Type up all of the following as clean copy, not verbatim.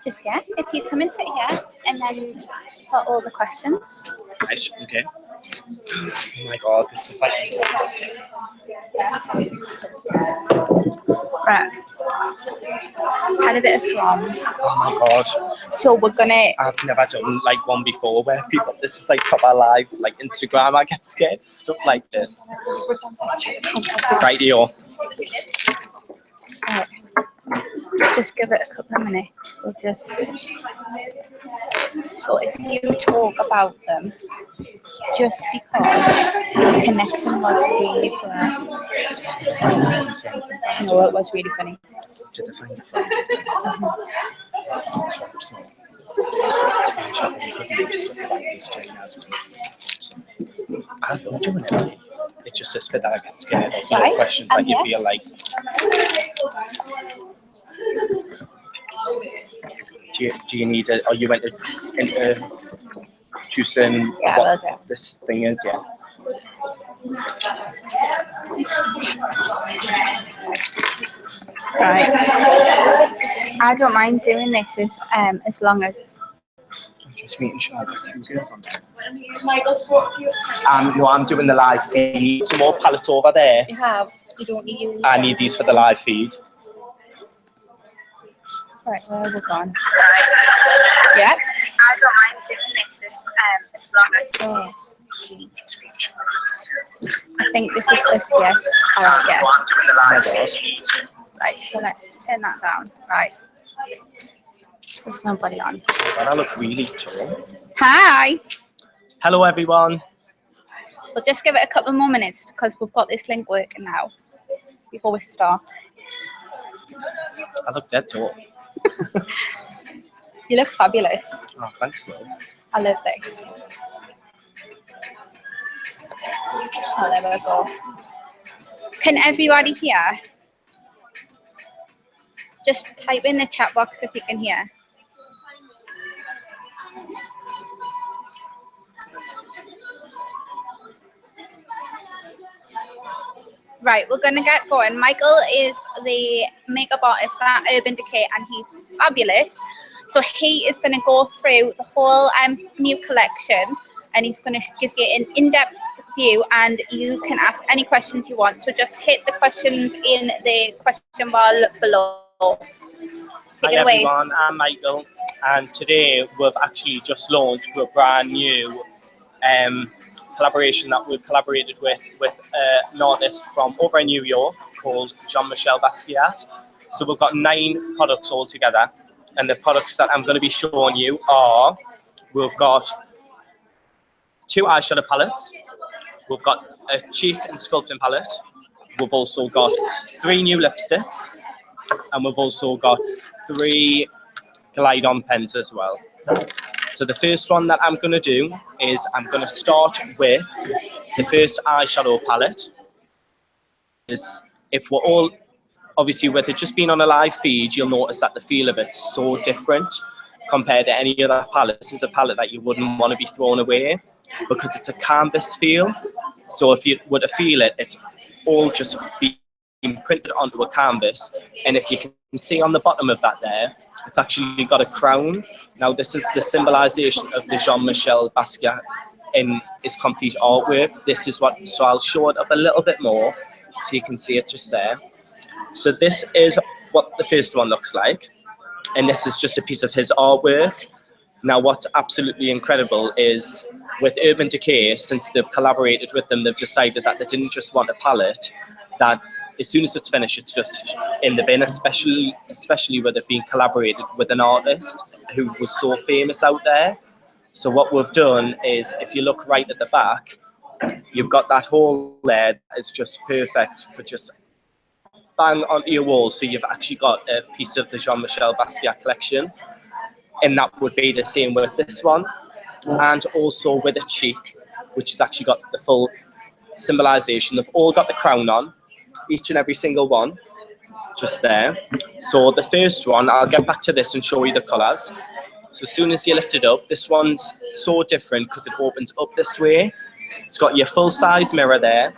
Just yeah, if you come and sit here, and then for all the questions. Nice, okay. Oh my god, this is like... Right. Had a bit of drums. Oh my god. So we're gonna... I've never done like one before where people, this is like proper live, like Instagram, I get scared, stuff like this. Right here. Right. Just give it a couple of minutes. We'll just... So if you talk about them, just because the connection was really poor. No, it was really funny. Did I find it funny? I love doing it. It's just this bit that I get scared of. Right. Questions that you feel like. Do you need it? Are you into choosing what this thing is? Yeah. Right. I don't mind doing this as long as. I'm just making sure I've got 2 girls on there. No, I'm doing the live feed. Some more pallets over there. You have, so you don't need yours. I need these for the live feed. Right, where are we gone? Yeah. I don't mind doing this as long as. I think this is this here. Alright, yeah. Right, so let's turn that down. Right. There's nobody on. And I look really tall. Hi! Hello, everyone. We'll just give it a couple more minutes because we've got this link working now before we start. I look dead tall. You look fabulous. Oh, thanks, love. I love this. Oh, there we go. Can everybody hear? Just type in the chat box if you can hear. Right, we're going to get going. Michael is the makeup artist at Urban Decay and he's fabulous. So he is going to go through the whole new collection and he's going to give you an in-depth view and you can ask any questions you want. So just hit the questions in the question bar below. Take it away. Hi everyone, I'm Michael and today we've actually just launched a brand new collaboration that we've collaborated with an artist from over in New York called Jean-Michel Basquiat. So we've got 9 products all together and the products that I'm going to be showing you are, we've got 2 eyeshadow palettes, we've got a cheek and sculpting palette, we've also got 3 new lipsticks and we've also got 3 glide on pens as well. So the first one that I'm going to do is I'm going to start with the first eyeshadow palette. If we're all, obviously with it just being on a live feed, you'll notice that the feel of it's so different compared to any other palette. This is a palette that you wouldn't want to be thrown away because it's a canvas feel. So if you were to feel it, it's all just being printed onto a canvas. And if you can see on the bottom of that there, it's actually got a crown. Now this is the symbolization of the Jean-Michel Basquiat in his complete artwork. This is what, so I'll show it up a little bit more so you can see it just there. So this is what the first one looks like. And this is just a piece of his artwork. Now what's absolutely incredible is with Urban Decay, since they've collaborated with them, they've decided that they didn't just want a palette, that as soon as it's finished, it's just in the bin, especially with it being collaborated with an artist who was so famous out there. So what we've done is, if you look right at the back, you've got that hole there. It's just perfect for just bang onto your wall. So you've actually got a piece of the Jean-Michel Basquiat collection. And that would be the same with this one. And also with a cheek, which has actually got the full symbolization. They've all got the crown on. Each and every single one, just there. So the first one, I'll get back to this and show you the colors. So as soon as you lift it up, this one's so different because it opens up this way. It's got your full size mirror there,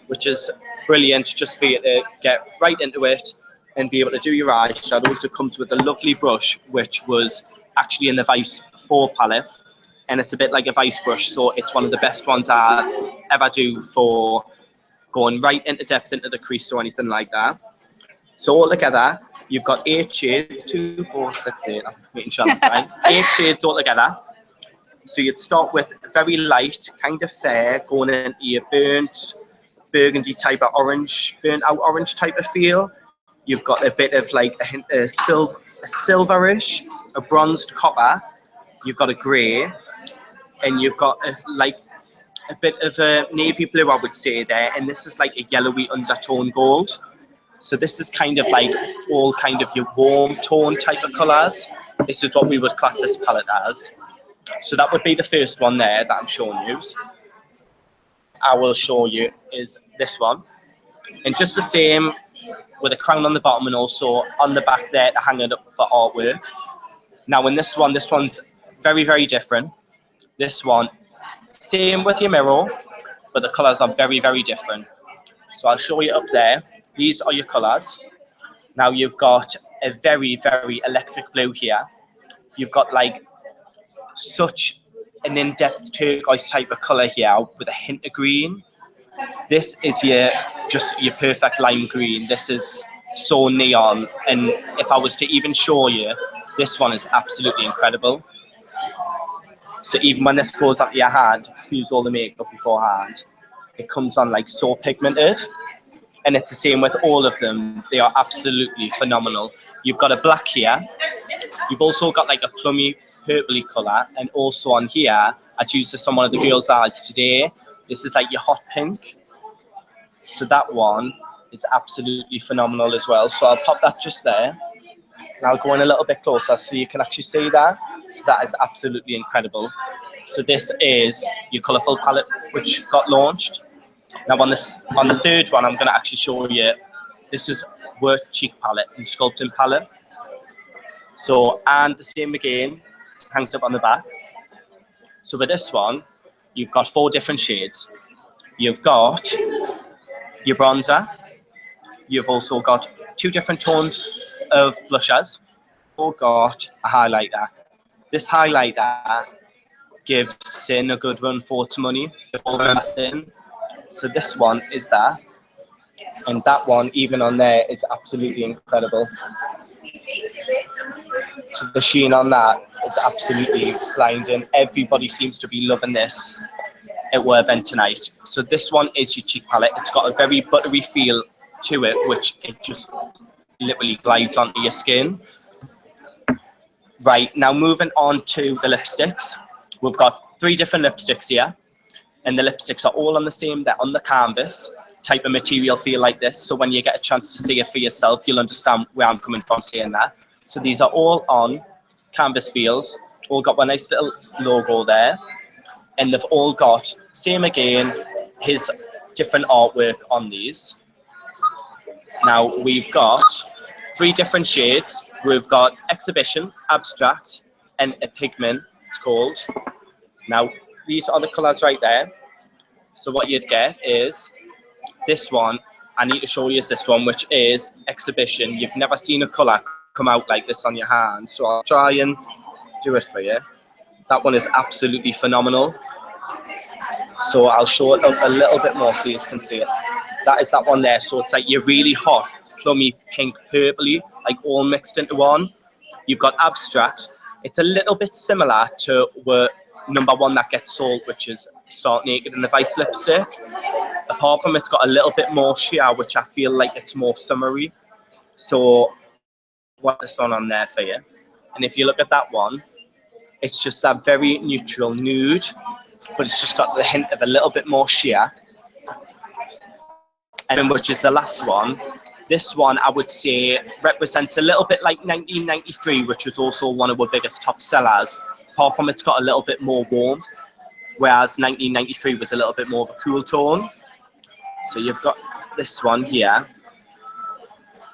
which is brilliant just for you to get right into it and be able to do your eyeshadow. Also comes with a lovely brush, which was actually in the Vice 4 palette, and it's a bit like a Vice brush, so it's one of the best ones I ever do for going right into depth into the crease or anything like that. So altogether, you've got 8 shades, 2, 4, 6, 8, I'm making sure that's right, 8 shades altogether. So you'd start with very light, kind of fair, going into your burnt, burgundy type of orange, burnt out orange type of feel. You've got a bit of like a hint of silverish, a bronzed copper. You've got a grey, and you've got like a bit of a navy blue, I would say there. And this is like a yellowy undertone gold. So this is kind of like all kind of your warm tone type of colours. This is what we would class this palette as. So that would be the first one there that I'm showing you. I will show you is this one. And just the same with a crown on the bottom and also on the back there to hang it up for artwork. Now in this one's very, very different. This one, same with your mirror, but the colours are very, very different. So I'll show you up there. These are your colours. Now you've got a very, very electric blue here. You've got like such an in-depth turquoise type of colour here with a hint of green. This is your perfect lime green. This is so neon, and if I was to even show you, this one is absolutely incredible. So even when this goes up your hand, excuse all the makeup beforehand, it comes on like so pigmented, and it's the same with all of them. They are absolutely phenomenal. You've got a black here. You've also got like a plummy purpley colour, and also on here, I'd use this on one of the girls' eyes today. This is like your hot pink. So that one is absolutely phenomenal as well. So I'll pop that just there. And I'll go in a little bit closer so you can actually see that. So that is absolutely incredible. So this is your colourful palette which got launched. Now on the third one, I'm going to actually show you, this is Work Cheek palette and Sculpting palette. So, and the same again, hangs up on the back. So with this one, you've got 4 different shades. You've got your bronzer. You've also got 2 different tones of blushers. You've got a highlighter. This highlighter gives Sin a good run for its money. So this one is that. And that one, even on there, is absolutely incredible. So the sheen on that is absolutely blinding. Everybody seems to be loving this at our event tonight. So this one is your cheek palette. It's got a very buttery feel to it, which it just literally glides onto your skin. Right, now moving on to the lipsticks. We've got 3 different lipsticks here, and the lipsticks are all on the same, they're on the canvas type of material feel like this. So when you get a chance to see it for yourself, you'll understand where I'm coming from saying that. So these are all on canvas feels, all got one nice little logo there, and they've all got, same again, his different artwork on these. Now we've got 3 different shades. We've got Exhibition, Abstract, and a Pigment, it's called. Now these are the colours right there. So what you'd get is this one, I need to show you this one, which is Exhibition. You've never seen a colour come out like this on your hand, so I'll try and do it for you. That one is absolutely phenomenal. So I'll show it up a little bit more so you can see it. That is that one there. So it's like your really hot, plummy, pink, purpley, like all mixed into one. You've got Abstract. It's a little bit similar to what number 1 that gets sold, which is Start Naked in the Vice lipstick. Apart from it's got a little bit more sheer, which I feel like it's more summery. So what this on there for you. And if you look at that one, it's just that very neutral nude, but it's just got the hint of a little bit more sheer. And then which is the last one. This one, I would say, represents a little bit like 1993, which was also one of our biggest top sellers. Apart from it's got a little bit more warmth, whereas 1993 was a little bit more of a cool tone. So you've got this one here.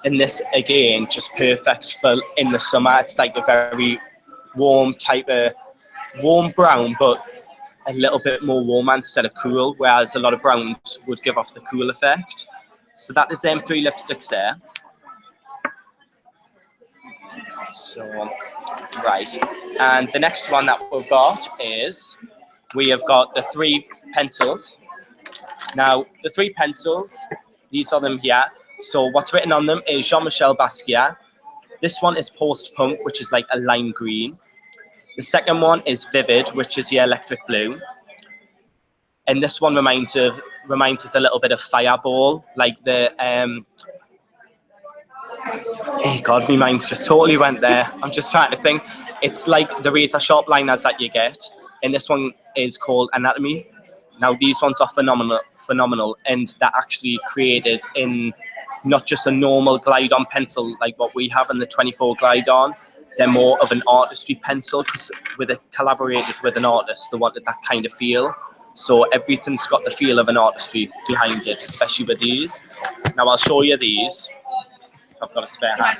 And this, again, just perfect for in the summer. It's like a very warm type of, warm brown, but a little bit more warm instead of cool, whereas a lot of browns would give off the cool effect. So that is them 3 lipsticks there. So, right. And the next one that we've got is, we have got the 3 pencils. Now, the 3 pencils, these are them here. So what's written on them is Jean-Michel Basquiat. This one is post-punk, which is like a lime green. The second one is vivid, which is the electric blue. And this one reminds us a little bit of Fireball, like the oh God, my mind's just totally went there. I'm just trying to think. It's like the razor sharp liners that you get, and this one is called Anatomy. Now these ones are phenomenal, and they're actually created in not just a normal glide-on pencil like what we have in the 24 glide-on. They're more of an artistry pencil, because with it collaborated with an artist, they wanted that kind of feel. So everything's got the feel of an artistry behind it, especially with these. Now I'll show you these. I've got a spare hand.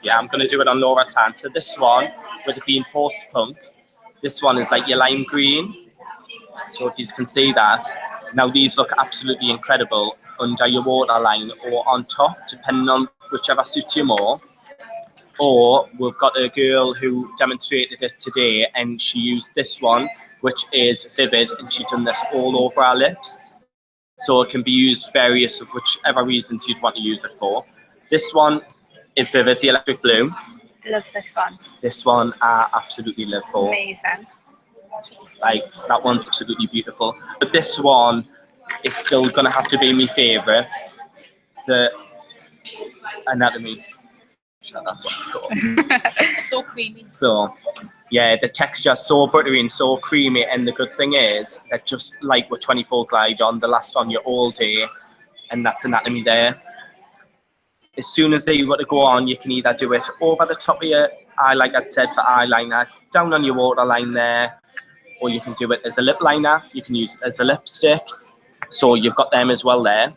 I'm going to do it on Laura's hand. So this one, with it being post-punk, this one is like your lime green. So if you can see that. Now these look absolutely incredible under your waterline or on top, depending on whichever suits you more. Or we've got a girl who demonstrated it today, and she used this one, which is vivid, and she done this all over her lips. So it can be used various of whichever reasons you'd want to use it for. This one is vivid, the electric blue. Love this one. This one I absolutely live for. Amazing. Like, that one's absolutely beautiful. But this one is still going to have to be my favourite. The Anatomy. That's what it's called. So creamy. So, yeah, the texture is so buttery and so creamy. And the good thing is that just like with 24 glide on, they last on you all day. And that's Anatomy there. As soon as they were to go on, you can either do it over the top of your eye, like I said, for eyeliner, down on your waterline there, or you can do it as a lip liner. You can use it as a lipstick. So you've got them as well there.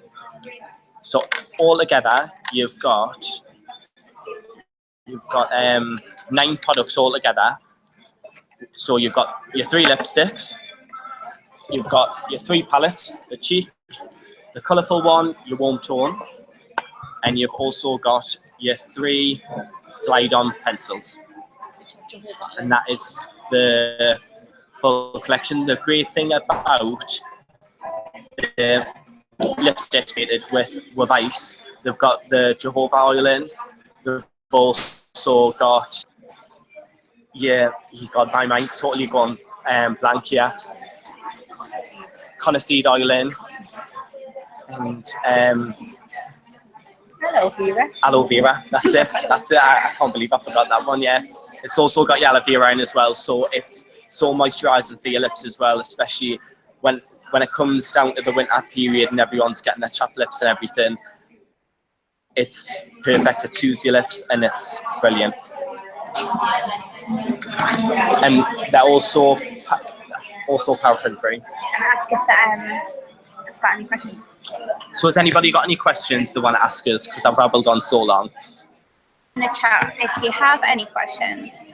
So all together, you've got 9 products all together. So you've got your 3 lipsticks, you've got your 3 palettes, the cheek, the colourful one, your warm tone, and you've also got your 3 glide-on pencils. And that is the full collection. The great thing about the lipsticks made with ice, they've got the jojoba oil in. They've also got, yeah, my mind's totally gone blank here. Coniseed oil in. And aloe vera, that's it. I can't believe I forgot that one, yeah. It's also got your aloe vera in as well, so it's so moisturising for your lips as well, especially when it comes down to the winter period and everyone's getting their chapped lips and everything. It's perfect, it soothes your lips, and it's brilliant. And they're also paraffin free. Can I ask if I've got any questions? So has anybody got any questions they want to ask us? Because I've rabbled on so long. In the chat, if you have any questions.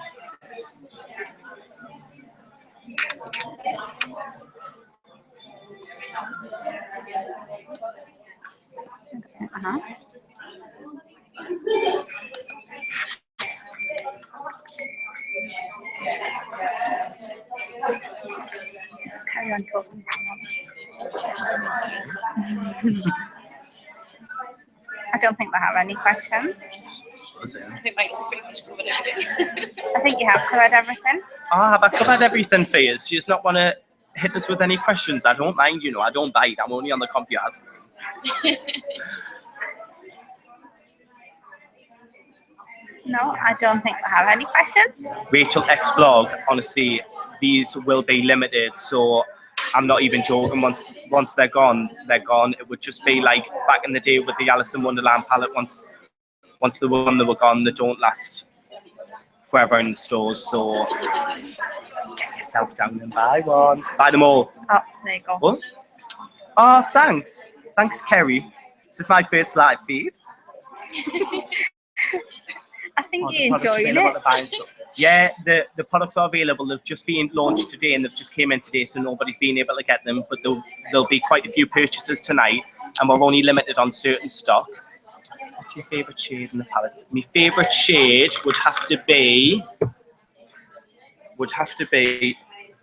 Carry on talking. I don't think they have any questions. I think Mike's pretty much covered everything. I think you have covered everything. Oh, have I covered everything for you? Do you just not want to hit us with any questions? I don't mind, you know, I don't bite. I'm only on the computer. No, I don't think we have any questions. Rachel X blog, honestly, these will be limited, so I'm not even joking. Once they're gone, they're gone. It would just be like back in the day with the Alice in Wonderland palette. Once they were gone, they don't last forever in the stores. So get yourself down and buy one. Buy them all. Oh, there you go. What? Oh, thanks. Thanks, Kerry. This is my first live feed. I think you're enjoying it. Yeah, the products are available. They've just been launched today and they've just came in today, so nobody's been able to get them. But there'll be quite a few purchases tonight, and we're only limited on certain stock. What's your favourite shade in the palette? My favourite shade would have to be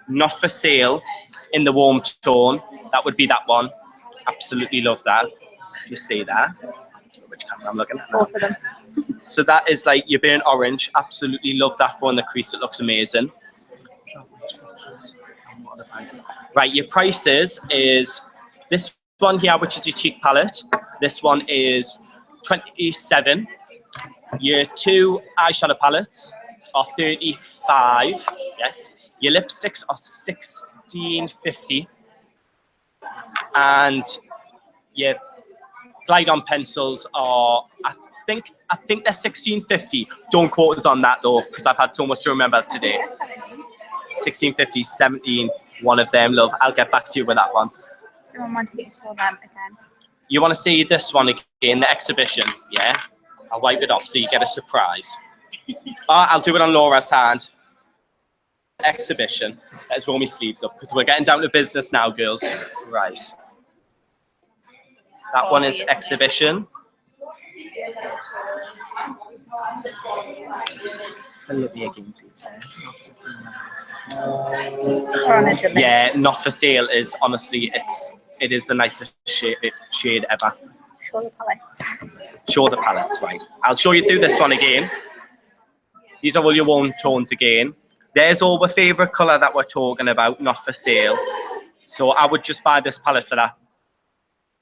Not For Sale in the warm tone. That would be that one. Absolutely love that. You see that? Which camera I'm looking at now. Both of them. So that is like your burnt orange. Absolutely love that for in the crease. It looks amazing. Right, your prices is this one here, which is your cheek palette. This one is 27. Your two eyeshadow palettes are 35. Yes. Your lipsticks are 16.50. And your glide on pencils are I think they're 16.50. Don't quote us on that though, because I've had so much to remember today. 16.50, 17. One of them, love. I'll get back to you with that one. Someone wants you to show them again. You want to see this one again, the exhibition, yeah? I'll wipe it off so you get a surprise. I'll do it on Laura's hand. Exhibition. Let's roll my sleeves up because we're getting down to business now, girls. Right. That one is exhibition. A little bit again, please. Yeah, Not For Sale is honestly, it is the nicest shade ever. Show the palette. Show the palettes, right. I'll show you through this one again. These are all your warm tones again. There's all the favourite colour that we're talking about, Not For Sale. So I would just buy this palette for that,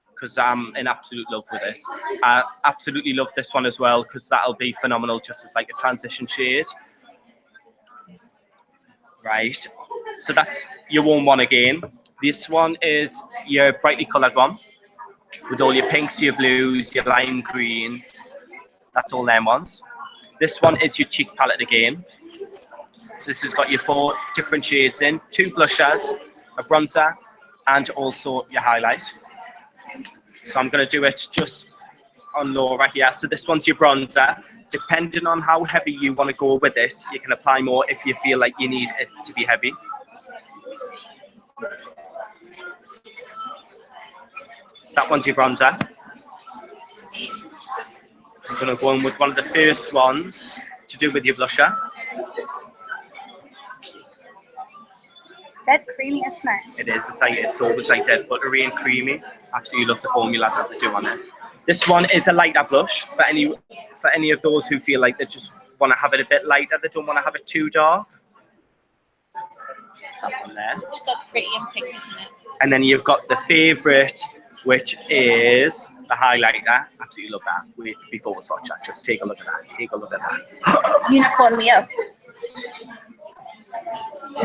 because I'm in absolute love with this. I absolutely love this one as well, because that'll be phenomenal just as like a transition shade. Right, so that's your warm one again. This one is your brightly coloured one, with all your pinks, your blues, your lime greens. That's all them ones. This one is your cheek palette again. So this has got your 4 different shades in, 2 blushers, a bronzer, and also your highlight. So I'm going to do it just on Laura here. So this one's your bronzer. Depending on how heavy you want to go with it, you can apply more if you feel like you need it to be heavy. So that one's your bronzer. I'm going to go in with one of the first ones to do with your blusher. Dead creamy, isn't it? It is. It's always like dead buttery and creamy. Absolutely love the formula that they do on it. This one is a lighter blush for any of those who feel like they just want to have it a bit lighter. They don't want to have it too dark. That's that one there. It's got pretty and pink, isn't it? And then you've got the favourite, which is the highlighter. Absolutely love that. Wait, before we start chat, just take a look at that. Take a look at that. Unicorn me up.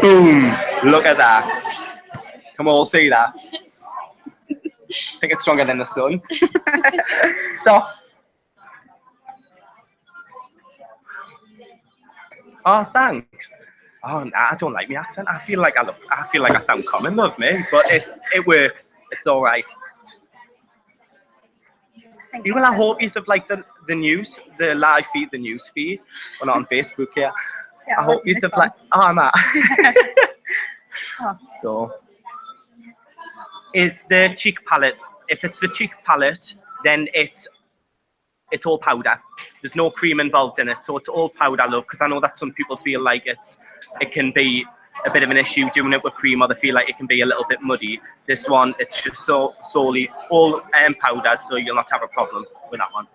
Boom! Look at that. Come on, see that. I think it's stronger than the sun. Stop. Oh, thanks. Oh, nah, I don't like my accent. I feel like I sound common, love me, but it works. It's all right. Even I hope you have like the news, the live feed, the news feed. We're not on Facebook here. Yeah, I hope you have like. Oh, I'm at. Oh. So, is the cheek palette? If it's the cheek palette, then it's all powder. There's no cream involved in it, so it's all powder, love. Because I know that some people feel like it can be a bit of an issue doing it with cream, or they feel like it can be a little bit muddy. This one, it's just solely all powder, so you'll not have a problem with that one.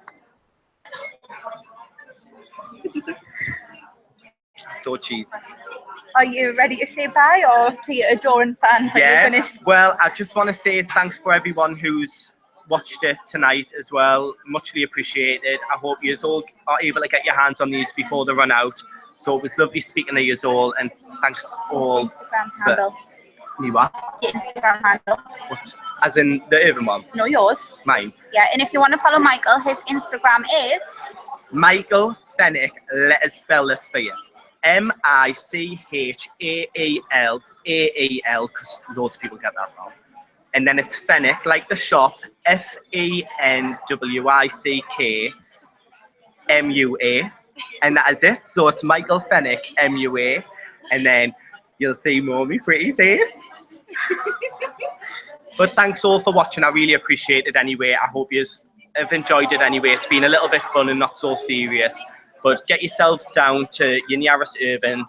So cheesy. Are you ready to say bye, or to your adoring fans? Yeah, well, I just want to say thanks for everyone who's watched it tonight as well. Muchly appreciated. I hope you all are able to get your hands on these before they run out. So it was lovely speaking to you all, and thanks all. Instagram handle. Me what? Your Instagram handle. What? As in the Urban one? No, yours. Mine. Yeah, and if you want to follow Michael, his Instagram is Michael Fennick. Let us spell this for you. Michael, because loads of people get that wrong. And then it's Fennick, like the shop, FENWICK MUA, and that is it. So it's Michael Fennick MUA, and then you'll see more of my pretty face. But thanks all for watching. I really appreciate it anyway. I hope you have enjoyed it anyway. It's been a little bit fun and not so serious. But get yourselves down to your nearest Urban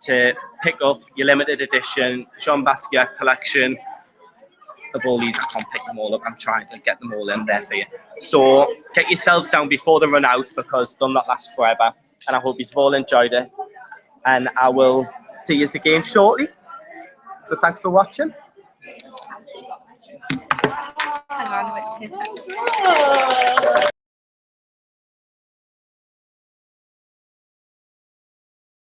to pick up your limited edition Jean Basquiat collection. Of all these, I can't pick them all up. I'm trying to get them all in there for you. So get yourselves down before they run out, because they'll not last forever. And I hope you've all enjoyed it. And I will see you again shortly. So thanks for watching. Hang on, wait.